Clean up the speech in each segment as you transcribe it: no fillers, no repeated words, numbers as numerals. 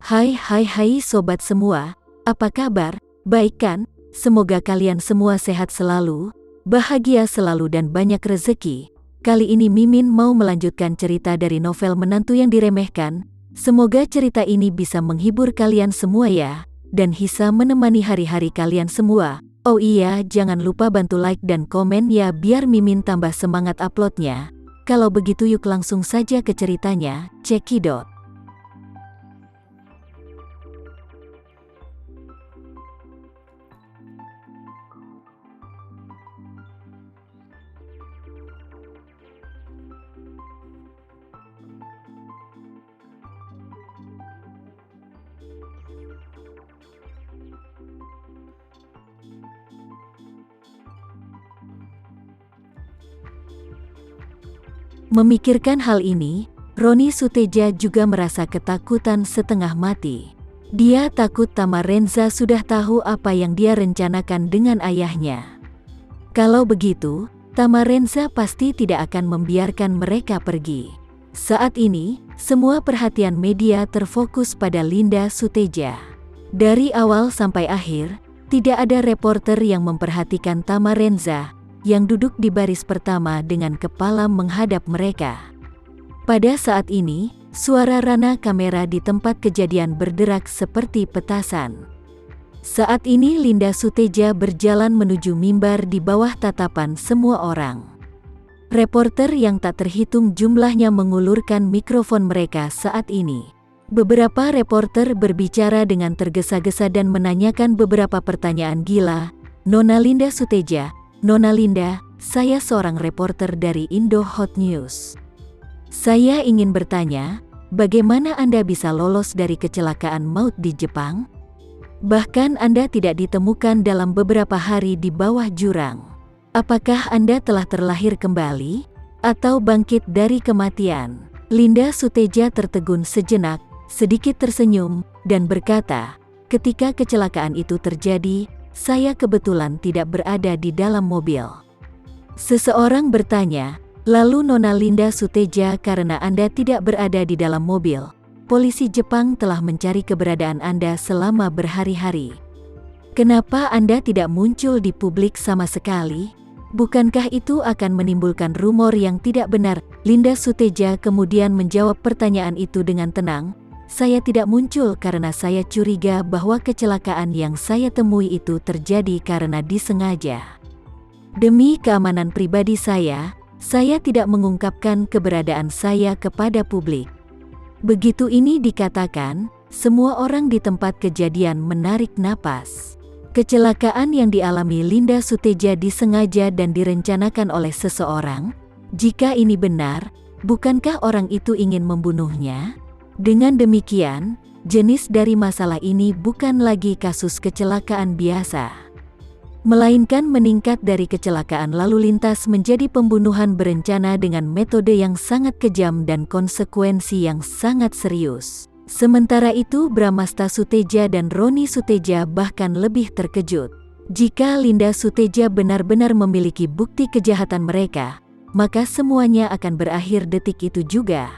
Hai sobat semua, apa kabar? Baik kan? Semoga kalian semua sehat selalu, bahagia selalu dan banyak rezeki. Kali ini Mimin mau melanjutkan cerita dari novel Menantu yang Diremehkan. Semoga cerita ini bisa menghibur kalian semua ya, dan bisa menemani hari-hari kalian semua. Oh iya, jangan lupa bantu like dan komen ya biar Mimin tambah semangat uploadnya. Kalau begitu yuk langsung saja ke ceritanya, cekidot. Memikirkan hal ini, Roni Suteja juga merasa ketakutan setengah mati. Dia takut Tamarenza sudah tahu apa yang dia rencanakan dengan ayahnya. Kalau begitu, Tamarenza pasti tidak akan membiarkan mereka pergi. Saat ini, semua perhatian media terfokus pada Linda Suteja. Dari awal sampai akhir, tidak ada reporter yang memperhatikan Tamarenza yang duduk di baris pertama dengan kepala menghadap mereka. Pada saat ini, suara rana kamera di tempat kejadian berderak seperti petasan. Saat ini Linda Suteja berjalan menuju mimbar di bawah tatapan semua orang. Reporter yang tak terhitung jumlahnya mengulurkan mikrofon mereka saat ini. Beberapa reporter berbicara dengan tergesa-gesa dan menanyakan beberapa pertanyaan gila. Nona Linda Suteja, Nona Linda, saya seorang reporter dari Indo Hot News. Saya ingin bertanya, bagaimana Anda bisa lolos dari kecelakaan maut di Jepang? Bahkan Anda tidak ditemukan dalam beberapa hari di bawah jurang. Apakah Anda telah terlahir kembali? Atau bangkit dari kematian? Linda Suteja tertegun sejenak, sedikit tersenyum, dan berkata, ketika kecelakaan itu terjadi, saya kebetulan tidak berada di dalam mobil. Seseorang bertanya, lalu Nona Linda Suteja, karena Anda tidak berada di dalam mobil, polisi Jepang telah mencari keberadaan Anda selama berhari-hari. Kenapa Anda tidak muncul di publik sama sekali? Bukankah itu akan menimbulkan rumor yang tidak benar? Linda Suteja kemudian menjawab pertanyaan itu dengan tenang. Saya tidak muncul karena saya curiga bahwa kecelakaan yang saya temui itu terjadi karena disengaja. Demi keamanan pribadi saya tidak mengungkapkan keberadaan saya kepada publik. Begitu ini dikatakan, semua orang di tempat kejadian menarik napas. Kecelakaan yang dialami Linda Suteja disengaja dan direncanakan oleh seseorang. Jika ini benar, bukankah orang itu ingin membunuhnya? Dengan demikian, jenis dari masalah ini bukan lagi kasus kecelakaan biasa, melainkan meningkat dari kecelakaan lalu lintas menjadi pembunuhan berencana dengan metode yang sangat kejam dan konsekuensi yang sangat serius. Sementara itu Bramasta Suteja dan Roni Suteja bahkan lebih terkejut. Jika Linda Suteja benar-benar memiliki bukti kejahatan mereka, maka semuanya akan berakhir detik itu juga.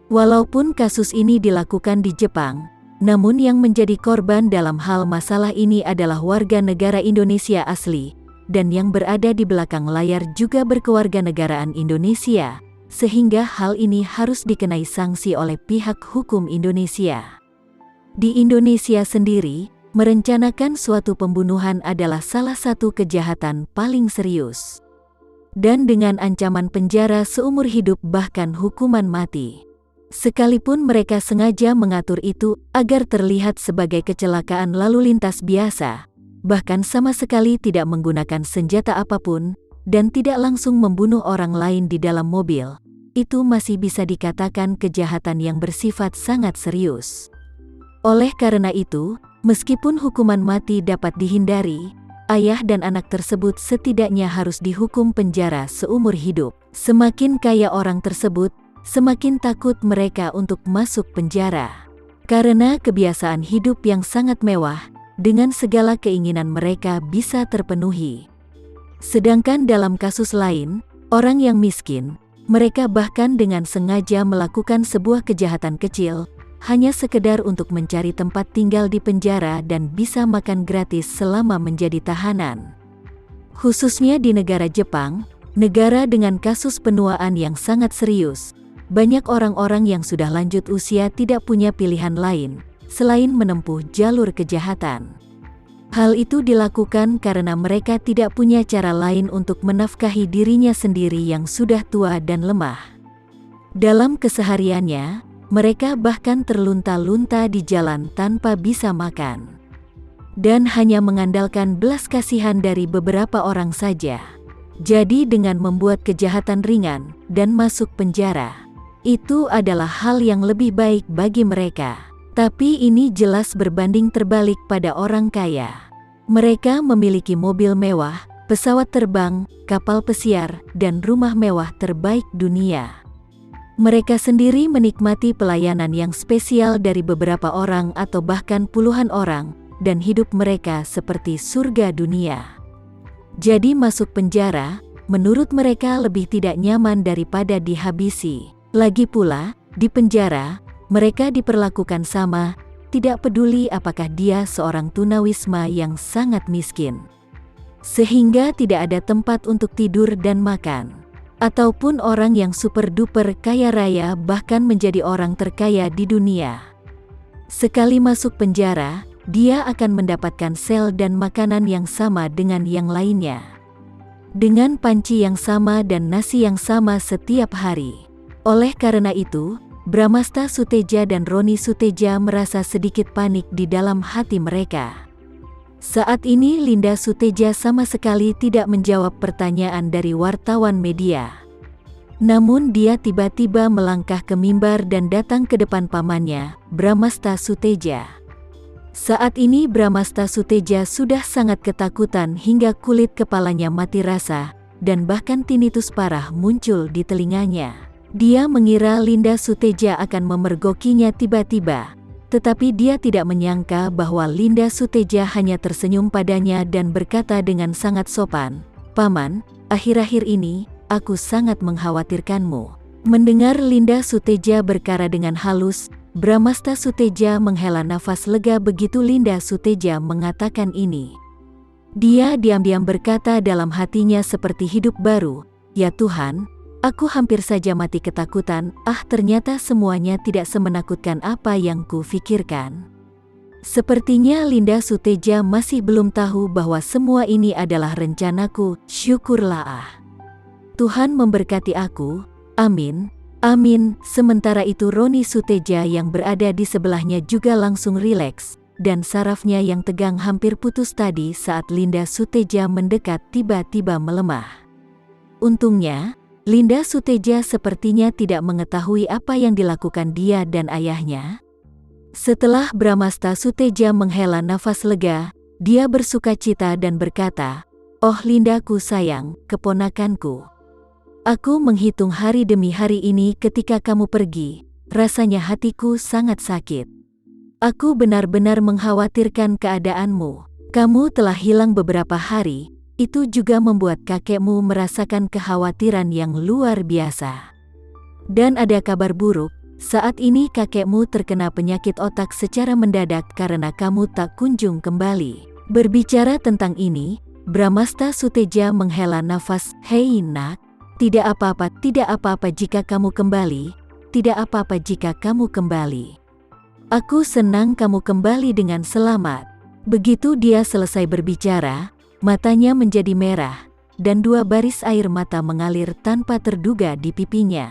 Walaupun kasus ini dilakukan di Jepang, namun yang menjadi korban dalam hal masalah ini adalah warga negara Indonesia asli, dan yang berada di belakang layar juga berkewarganegaraan Indonesia, sehingga hal ini harus dikenai sanksi oleh pihak hukum Indonesia. Di Indonesia sendiri, merencanakan suatu pembunuhan adalah salah satu kejahatan paling serius, dan dengan ancaman penjara seumur hidup bahkan hukuman mati. Sekalipun mereka sengaja mengatur itu agar terlihat sebagai kecelakaan lalu lintas biasa, bahkan sama sekali tidak menggunakan senjata apapun, dan tidak langsung membunuh orang lain di dalam mobil, itu masih bisa dikatakan kejahatan yang bersifat sangat serius. Oleh karena itu, meskipun hukuman mati dapat dihindari, ayah dan anak tersebut setidaknya harus dihukum penjara seumur hidup. Semakin kaya orang tersebut, semakin takut mereka untuk masuk penjara. Karena kebiasaan hidup yang sangat mewah, dengan segala keinginan mereka bisa terpenuhi. Sedangkan dalam kasus lain, orang yang miskin, mereka bahkan dengan sengaja melakukan sebuah kejahatan kecil, hanya sekedar untuk mencari tempat tinggal di penjara dan bisa makan gratis selama menjadi tahanan. Khususnya di negara Jepang, negara dengan kasus penuaan yang sangat serius, banyak orang-orang yang sudah lanjut usia tidak punya pilihan lain selain menempuh jalur kejahatan. Hal itu dilakukan karena mereka tidak punya cara lain untuk menafkahi dirinya sendiri yang sudah tua dan lemah. Dalam kesehariannya, mereka bahkan terlunta-lunta di jalan tanpa bisa makan. Dan hanya mengandalkan belas kasihan dari beberapa orang saja. Jadi dengan membuat kejahatan ringan dan masuk penjara, itu adalah hal yang lebih baik bagi mereka. Tapi ini jelas berbanding terbalik pada orang kaya. Mereka memiliki mobil mewah, pesawat terbang, kapal pesiar, dan rumah mewah terbaik dunia. Mereka sendiri menikmati pelayanan yang spesial dari beberapa orang atau bahkan puluhan orang, dan hidup mereka seperti surga dunia. Jadi masuk penjara, menurut mereka lebih tidak nyaman daripada dihabisi. Lagi pula, di penjara, mereka diperlakukan sama, tidak peduli apakah dia seorang tunawisma yang sangat miskin. Sehingga tidak ada tempat untuk tidur dan makan. Ataupun orang yang super duper kaya raya bahkan menjadi orang terkaya di dunia. Sekali masuk penjara, dia akan mendapatkan sel dan makanan yang sama dengan yang lainnya. Dengan panci yang sama dan nasi yang sama setiap hari. Oleh karena itu, Bramastha Suteja dan Roni Suteja merasa sedikit panik di dalam hati mereka. Saat ini Linda Suteja sama sekali tidak menjawab pertanyaan dari wartawan media. Namun dia tiba-tiba melangkah ke mimbar dan datang ke depan pamannya, Bramastha Suteja. Saat ini Bramastha Suteja sudah sangat ketakutan hingga kulit kepalanya mati rasa, dan bahkan tinnitus parah muncul di telinganya. Dia mengira Linda Suteja akan memergokinya tiba-tiba, tetapi dia tidak menyangka bahwa Linda Suteja hanya tersenyum padanya dan berkata dengan sangat sopan, "Paman, akhir-akhir ini, aku sangat mengkhawatirkanmu." Mendengar Linda Suteja berkata dengan halus, Bramastha Suteja menghela nafas lega begitu Linda Suteja mengatakan ini. Dia diam-diam berkata dalam hatinya seperti hidup baru, "Ya Tuhan, aku hampir saja mati ketakutan, ternyata semuanya tidak semenakutkan apa yang kufikirkan." Sepertinya Linda Suteja masih belum tahu bahwa semua ini adalah rencanaku, syukurlah. Tuhan memberkati aku, amin, amin. Sementara itu Roni Suteja yang berada di sebelahnya juga langsung rileks, dan sarafnya yang tegang hampir putus tadi saat Linda Suteja mendekat tiba-tiba melemah. Untungnya, Linda Suteja sepertinya tidak mengetahui apa yang dilakukan dia dan ayahnya. Setelah Bramastha Suteja menghela nafas lega, dia bersukacita dan berkata, "Oh Lindaku sayang, keponakanku. Aku menghitung hari demi hari ini ketika kamu pergi, rasanya hatiku sangat sakit. Aku benar-benar mengkhawatirkan keadaanmu. Kamu telah hilang beberapa hari. Itu juga membuat kakekmu merasakan kekhawatiran yang luar biasa. Dan ada kabar buruk, saat ini kakekmu terkena penyakit otak secara mendadak karena kamu tak kunjung kembali." Berbicara tentang ini, Bramastha Suteja menghela nafas, "Hei nak, tidak apa-apa jika kamu kembali, tidak apa-apa jika kamu kembali. Aku senang kamu kembali dengan selamat." Begitu dia selesai berbicara, matanya menjadi merah, dan 2 baris air mata mengalir tanpa terduga di pipinya.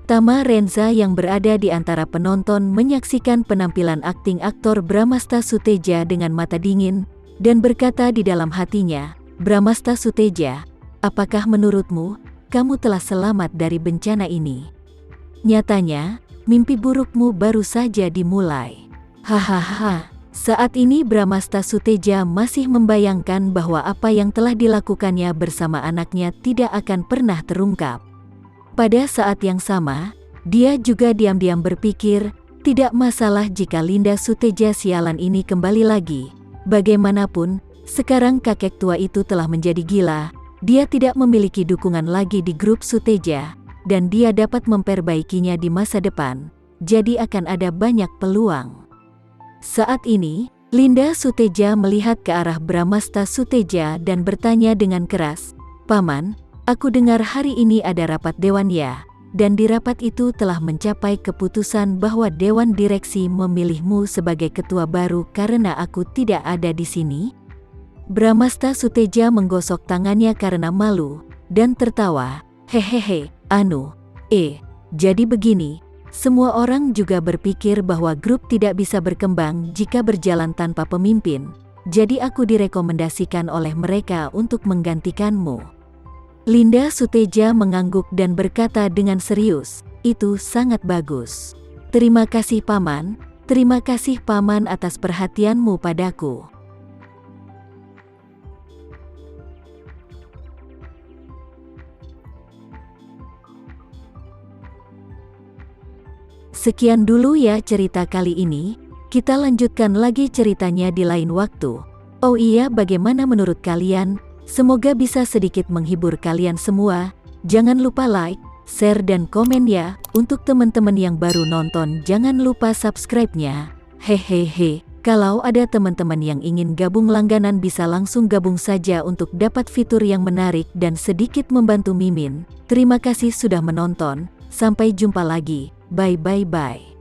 Tama Renza yang berada di antara penonton menyaksikan penampilan akting aktor Bramastha Suteja dengan mata dingin, dan berkata di dalam hatinya, "Bramastha Suteja, apakah menurutmu, kamu telah selamat dari bencana ini? Nyatanya, mimpi burukmu baru saja dimulai." Hahaha. Saat ini Bramastha Suteja masih membayangkan bahwa apa yang telah dilakukannya bersama anaknya tidak akan pernah terungkap. Pada saat yang sama, dia juga diam-diam berpikir, tidak masalah jika Linda Suteja sialan ini kembali lagi. Bagaimanapun, sekarang kakek tua itu telah menjadi gila, dia tidak memiliki dukungan lagi di grup Suteja, dan dia dapat memperbaikinya di masa depan. jadi akan ada banyak peluang. Saat ini, Linda Suteja melihat ke arah Bramasta Suteja dan bertanya dengan keras, "Paman, aku dengar hari ini ada rapat dewan ya, dan di rapat itu telah mencapai keputusan bahwa dewan direksi memilihmu sebagai ketua baru karena aku tidak ada di sini?" Bramasta Suteja menggosok tangannya karena malu, dan tertawa, "Hehehe, jadi begini. Semua orang juga berpikir bahwa grup tidak bisa berkembang jika berjalan tanpa pemimpin, jadi aku direkomendasikan oleh mereka untuk menggantikanmu." Linda Suteja mengangguk dan berkata dengan serius, "Itu sangat bagus. Terima kasih Paman, terima kasih Paman atas perhatianmu padaku." Sekian dulu ya cerita kali ini, kita lanjutkan lagi ceritanya di lain waktu. Oh iya, bagaimana menurut kalian? Semoga bisa sedikit menghibur kalian semua. Jangan lupa like, share dan komen ya. Untuk teman-teman yang baru nonton jangan lupa subscribe-nya. Hehehe, kalau ada teman-teman yang ingin gabung langganan bisa langsung gabung saja untuk dapat fitur yang menarik dan sedikit membantu Mimin. Terima kasih sudah menonton, sampai jumpa lagi. Bye.